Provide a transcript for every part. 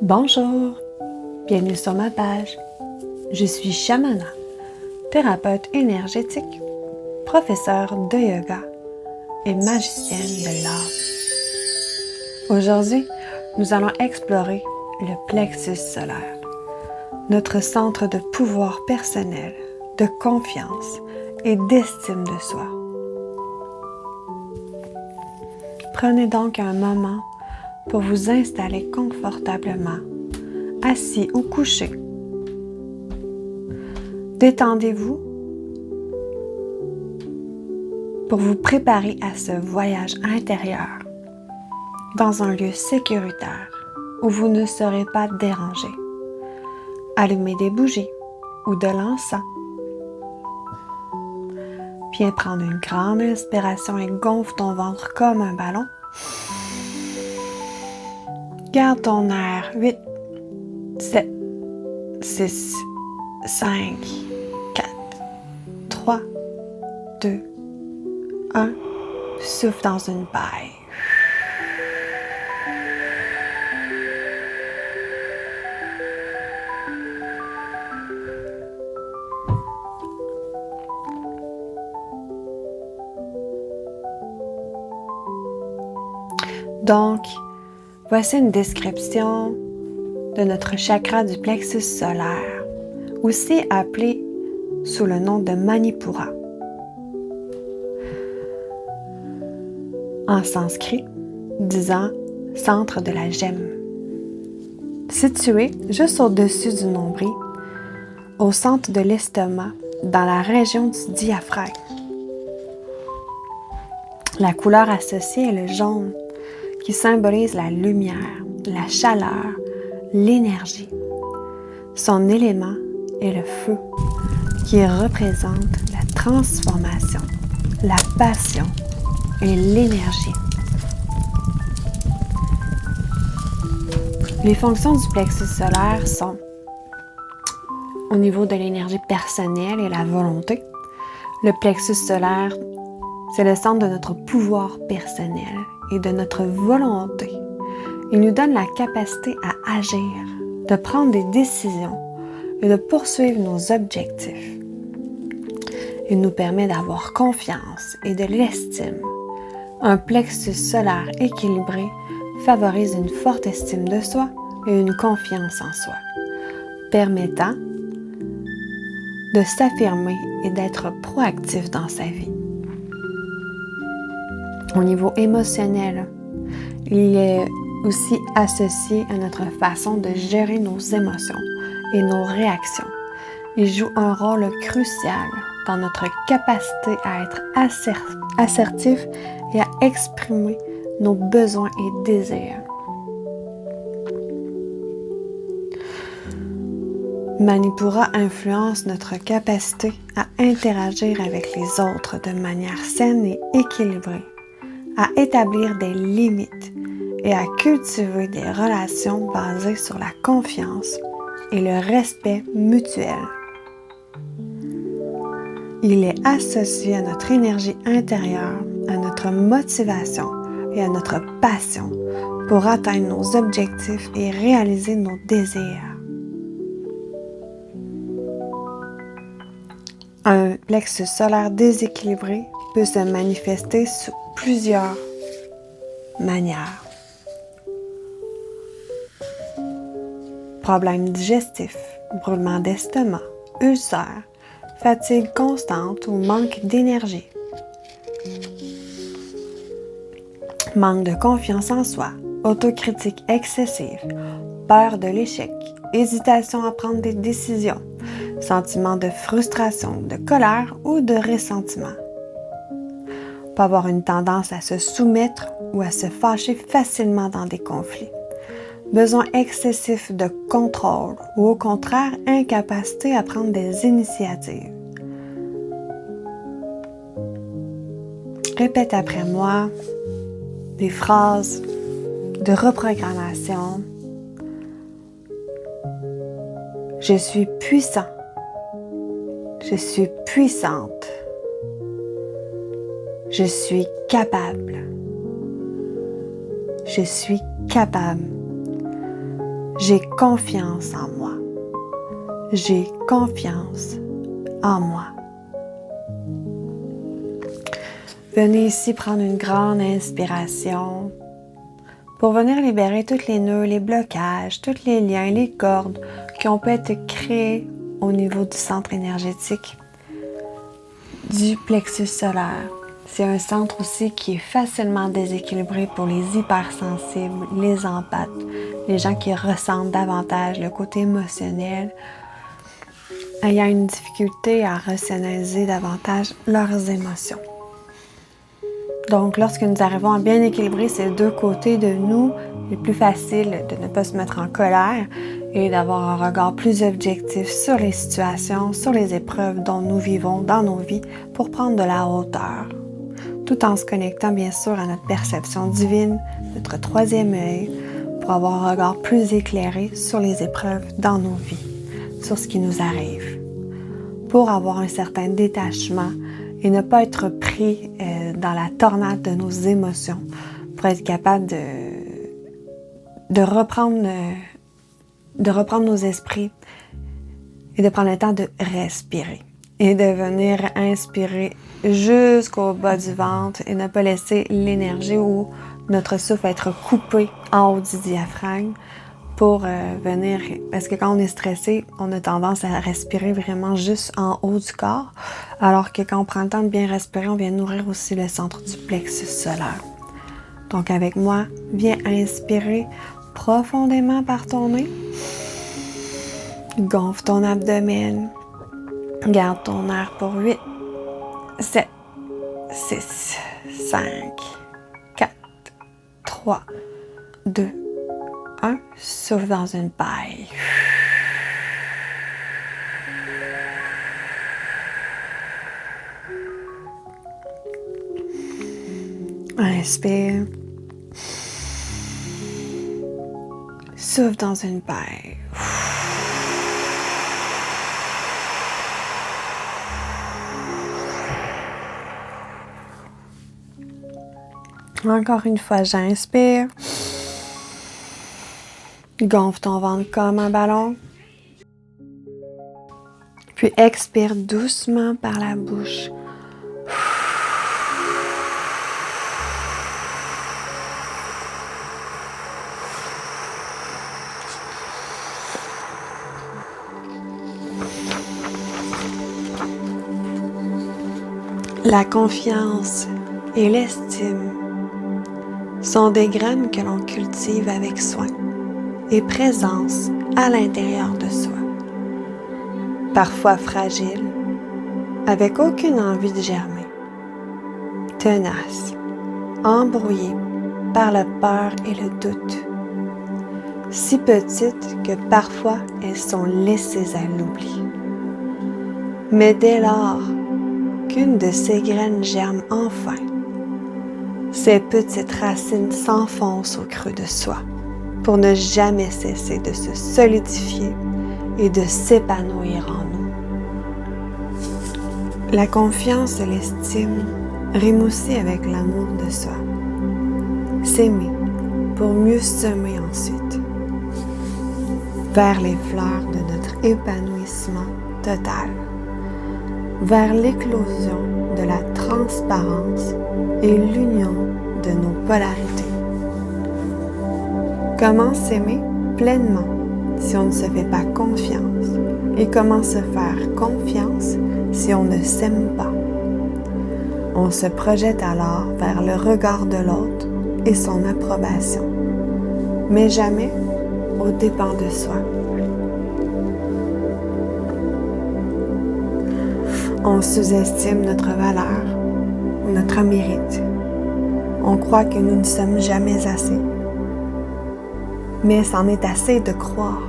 Bonjour, bienvenue sur ma page. Je suis Shamana, thérapeute énergétique, professeure de yoga et magicienne de l'âme. Aujourd'hui, nous allons explorer le plexus solaire, notre centre de pouvoir personnel, de confiance et d'estime de soi. Prenez donc un moment pour vous installer confortablement, assis ou couché. Détendez-vous pour vous préparer à ce voyage intérieur dans un lieu sécuritaire où vous ne serez pas dérangé. Allumez des bougies ou de l'encens. Viens prendre une grande inspiration et gonfle ton ventre comme un ballon. Garde ton air. 8, 7, 6, 5, 4, 3, 2, 1. Souffle dans une paille. Donc, voici une description de notre chakra du plexus solaire, aussi appelé sous le nom de Manipura. En sanskrit, disant centre de la gemme. Situé juste au-dessus du nombril, au centre de l'estomac, dans la région du diaphragme. La couleur associée est le jaune, qui symbolise la lumière, la chaleur, l'énergie. Son élément est le feu, qui représente la transformation, la passion et l'énergie. Les fonctions du plexus solaire sont au niveau de l'énergie personnelle et la volonté. Le plexus solaire, c'est le centre de notre pouvoir personnel et de notre volonté. Il nous donne la capacité à agir, de prendre des décisions et de poursuivre nos objectifs. Il nous permet d'avoir confiance et de l'estime. Un plexus solaire équilibré favorise une forte estime de soi et une confiance en soi, permettant de s'affirmer et d'être proactif dans sa vie. Au niveau émotionnel, il est aussi associé à notre façon de gérer nos émotions et nos réactions. Il joue un rôle crucial dans notre capacité à être assertif et à exprimer nos besoins et désirs. Manipura influence notre capacité à interagir avec les autres de manière saine et équilibrée, à établir des limites et à cultiver des relations basées sur la confiance et le respect mutuel. Il est associé à notre énergie intérieure, à notre motivation et à notre passion pour atteindre nos objectifs et réaliser nos désirs. Un plexus solaire déséquilibré peut se manifester sous plusieurs manières. Problèmes digestifs, brûlement d'estomac, ulcères, fatigue constante ou manque d'énergie. Manque de confiance en soi, autocritique excessive, peur de l'échec, hésitation à prendre des décisions, sentiment de frustration, de colère ou de ressentiment. Peut avoir une tendance à se soumettre ou à se fâcher facilement dans des conflits. Besoin excessif de contrôle ou au contraire incapacité à prendre des initiatives. Répète après moi des phrases de reprogrammation. Je suis puissant. Je suis puissante. Je suis capable. Je suis capable. J'ai confiance en moi. J'ai confiance en moi. Venez ici prendre une grande inspiration pour venir libérer tous les nœuds, les blocages, tous les liens, les cordes qui ont pu être créés au niveau du centre énergétique du plexus solaire. C'est un centre aussi qui est facilement déséquilibré pour les hypersensibles, les empathes, les gens qui ressentent davantage le côté émotionnel, ayant une difficulté à rationaliser davantage leurs émotions. Donc, lorsque nous arrivons à bien équilibrer ces deux côtés de nous, il est plus facile de ne pas se mettre en colère et d'avoir un regard plus objectif sur les situations, sur les épreuves dont nous vivons dans nos vies pour prendre de la hauteur, tout en se connectant bien sûr à notre perception divine, notre troisième œil, pour avoir un regard plus éclairé sur les épreuves dans nos vies, sur ce qui nous arrive, pour avoir un certain détachement et ne pas être pris dans la tornade de nos émotions, pour être capable de reprendre nos esprits et de prendre le temps de respirer et de venir inspirer jusqu'au bas du ventre et ne pas laisser l'énergie ou notre souffle être coupé en haut du diaphragme pour venir, parce que quand on est stressé, on a tendance à respirer vraiment juste en haut du corps, alors que quand on prend le temps de bien respirer, on vient nourrir aussi le centre du plexus solaire. Donc avec moi, viens inspirer profondément par ton nez. Gonfle ton abdomen. Garde ton air pour 8, 7, 6, 5, 4, 3, 2, 1. Souffle dans une paille. Inspire. Souffle dans une paille. Encore une fois, j'inspire. Gonfle ton ventre comme un ballon. Puis expire doucement par la bouche. La confiance et l'estime sont des graines que l'on cultive avec soin et présence à l'intérieur de soi. Parfois fragiles, avec aucune envie de germer, tenaces, embrouillées par la peur et le doute, si petites que parfois elles sont laissées à l'oubli. Mais dès lors qu'une de ces graines germe enfin, ces petites racines s'enfoncent au creux de soi pour ne jamais cesser de se solidifier et de s'épanouir en nous. La confiance et l'estime riment aussi avec l'amour de soi. S'aimer pour mieux semer ensuite vers les fleurs de notre épanouissement total, vers l'éclosion de la transparence et l'union de nos polarités. Comment s'aimer pleinement si on ne se fait pas confiance? Et comment se faire confiance si on ne s'aime pas? On se projette alors vers le regard de l'autre et son approbation, mais jamais aux dépens de soi. On sous-estime notre valeur, notre mérite. On croit que nous ne sommes jamais assez. Mais c'en est assez de croire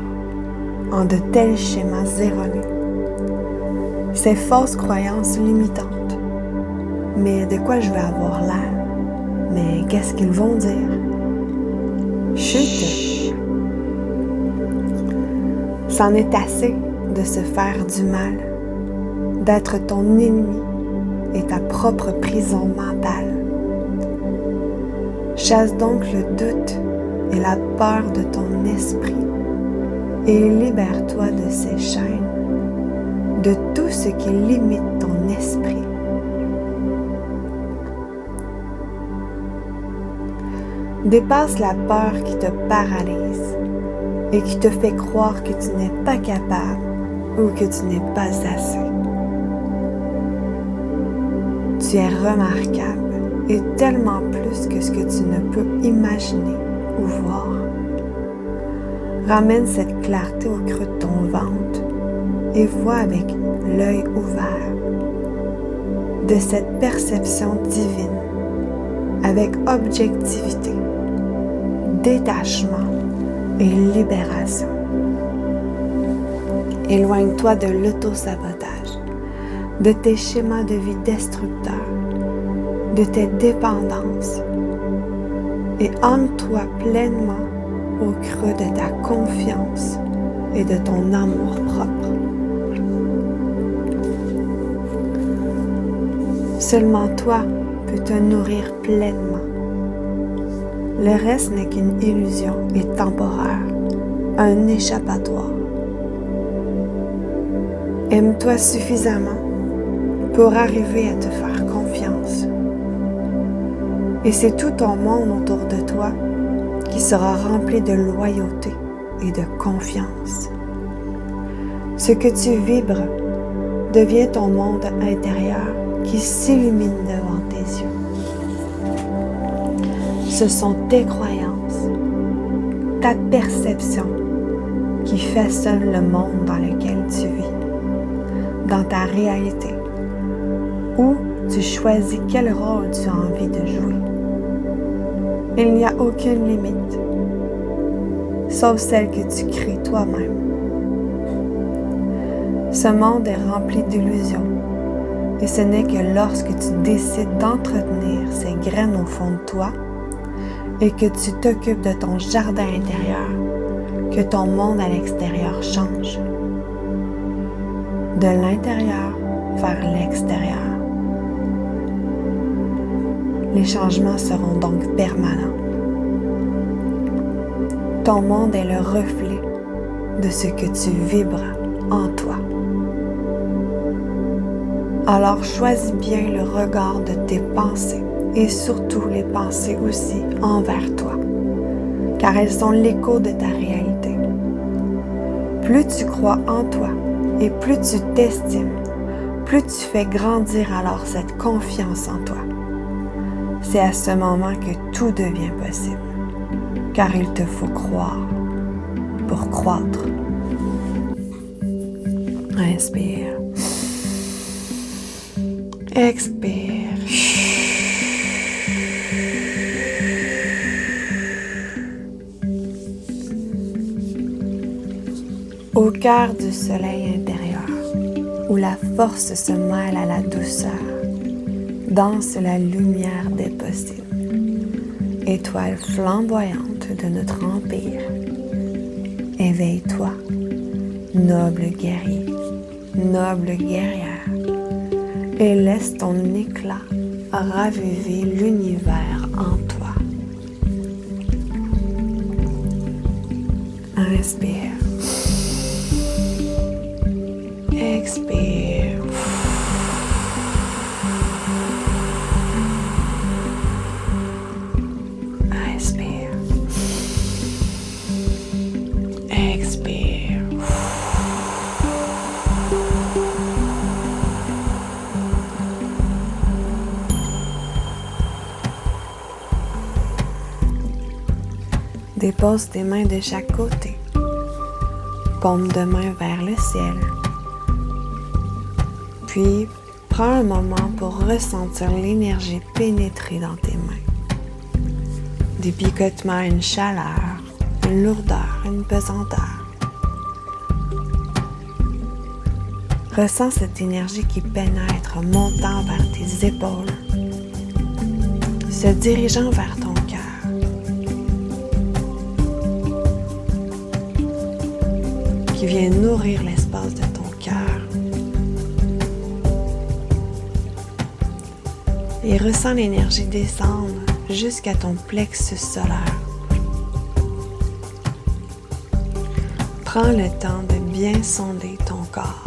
en de tels schémas erronés. Ces fausses croyances limitantes. Mais de quoi je vais avoir l'air? Mais qu'est-ce qu'ils vont dire? Chut! C'en est assez de se faire du mal, d'être ton ennemi et ta propre prison mentale. Chasse donc le doute et la peur de ton esprit et libère-toi de ces chaînes, de tout ce qui limite ton esprit. Dépasse la peur qui te paralyse et qui te fait croire que tu n'es pas capable ou que tu n'es pas assez. Tu es remarquable et tellement plus que ce que tu ne peux imaginer ou voir. Ramène cette clarté au creux de ton ventre et vois avec l'œil ouvert de cette perception divine avec objectivité, détachement et libération. Éloigne-toi de l'auto-sabotage, de tes schémas de vie destructeurs, de tes dépendances et ancre-toi pleinement au creux de ta confiance et de ton amour propre. Seulement toi peux te nourrir pleinement. Le reste n'est qu'une illusion et temporaire, un échappatoire. Aime-toi suffisamment pour arriver à te faire confiance. Et c'est tout ton monde autour de toi qui sera rempli de loyauté et de confiance. Ce que tu vibres devient ton monde intérieur qui s'illumine devant tes yeux. Ce sont tes croyances, ta perception qui façonne le monde dans lequel tu vis, dans ta réalité, où tu choisis quel rôle tu as envie de jouer. Il n'y a aucune limite, sauf celle que tu crées toi-même. Ce monde est rempli d'illusions, et ce n'est que lorsque tu décides d'entretenir ces graines au fond de toi et que tu t'occupes de ton jardin intérieur que ton monde à l'extérieur change. De l'intérieur vers l'extérieur. Les changements seront donc permanents. Ton monde est le reflet de ce que tu vibres en toi. Alors choisis bien le regard de tes pensées et surtout les pensées aussi envers toi, car elles sont l'écho de ta réalité. Plus tu crois en toi et plus tu t'estimes, plus tu fais grandir alors cette confiance en toi. C'est à ce moment que tout devient possible, car il te faut croire pour croître. Inspire. Expire. Au cœur du soleil intérieur, où la force se mêle à la douceur, danse la lumière des possibles, étoile flamboyante de notre empire. Éveille-toi, noble guerrier, noble guerrière, et laisse ton éclat raviver l'univers en toi. Inspire. Expire. Inspire. Expire. Dépose tes mains de chaque côté, paume de main vers le ciel. Puis, prends un moment pour ressentir l'énergie pénétrer dans tes mains. Des picotements, une chaleur, une lourdeur, une pesanteur. Ressens cette énergie qui pénètre, montant vers tes épaules, se dirigeant vers ton cœur. Qui vient nourrir l'espace de ton cœur. Et ressens l'énergie descendre jusqu'à ton plexus solaire. Prends le temps de bien sonder ton corps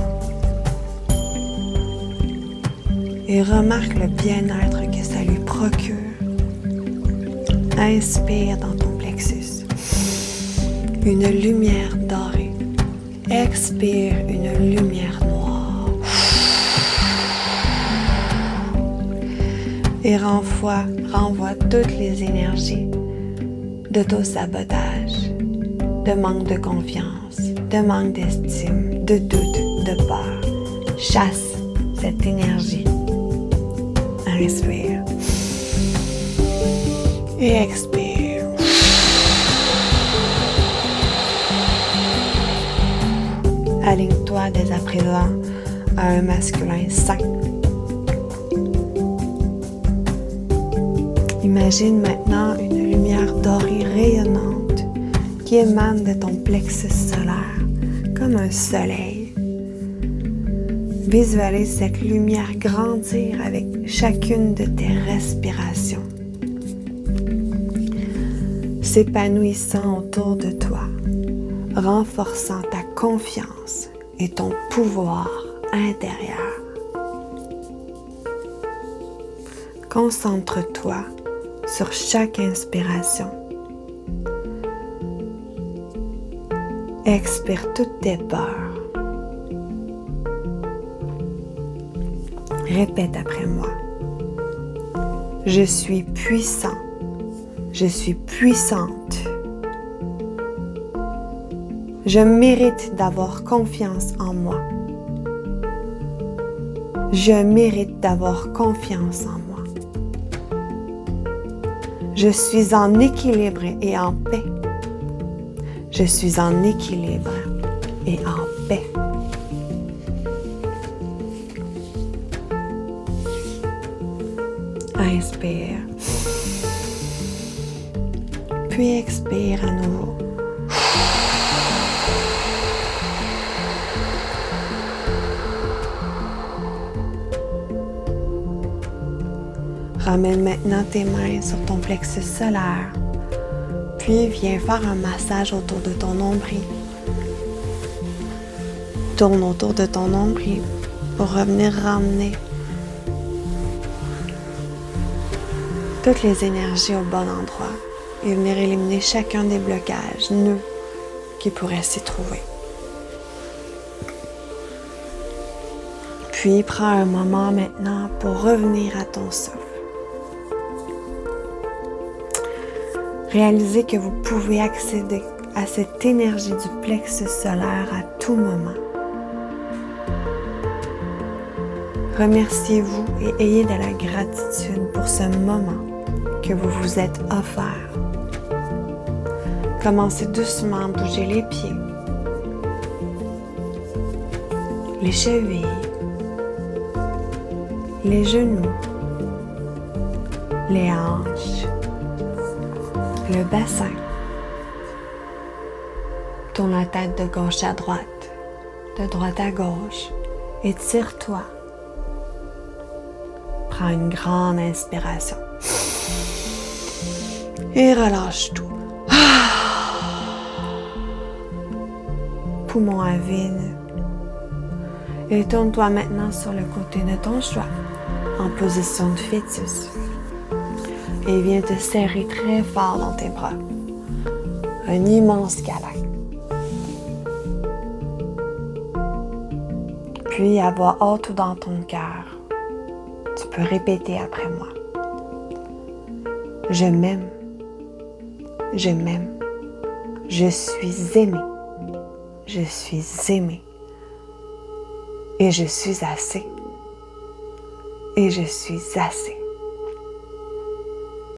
et remarque le bien-être que ça lui procure. Inspire dans ton plexus une lumière dorée. Expire une lumière noire. Et renvoie toutes les énergies d'auto-sabotage, de manque de confiance, de manque d'estime, de doute, de peur. Chasse cette énergie. Inspire. Et expire. Aligne-toi dès à présent à un masculin sain. Imagine maintenant une lumière dorée rayonnante qui émane de ton plexus solaire comme un soleil. Visualise cette lumière grandir avec chacune de tes respirations, s'épanouissant autour de toi, renforçant ta confiance et ton pouvoir intérieur. Concentre-toi sur chaque inspiration. Expire toutes tes peurs. Répète après moi. Je suis puissant. Je suis puissante. Je mérite d'avoir confiance en moi. Je mérite d'avoir confiance en moi. Je suis en équilibre et en paix. Je suis en équilibre et en paix. Inspire. Puis expire à nouveau. Ramène maintenant tes mains sur ton plexus solaire, puis viens faire un massage autour de ton nombril. Tourne autour de ton nombril pour revenir ramener toutes les énergies au bon endroit et venir éliminer chacun des blocages, nœuds qui pourraient s'y trouver. Puis prends un moment maintenant pour revenir à ton souffle. Réalisez que vous pouvez accéder à cette énergie du plexus solaire à tout moment. Remerciez-vous et ayez de la gratitude pour ce moment que vous vous êtes offert. Commencez doucement à bouger les pieds, les chevilles, les genoux, les hanches, le bassin. Tourne la tête de gauche à droite, de droite à gauche, et tire-toi. Prends une grande inspiration. Et relâche tout. Poumon à vide. Et tourne-toi maintenant sur le côté de ton choix, en position de fœtus. Et viens te serrer très fort dans tes bras. Un immense câlin. Puis à voix haute ou dans ton cœur, tu peux répéter après moi. Je m'aime. Je m'aime. Je suis aimé. Je suis aimé. Et je suis assez. Et je suis assez.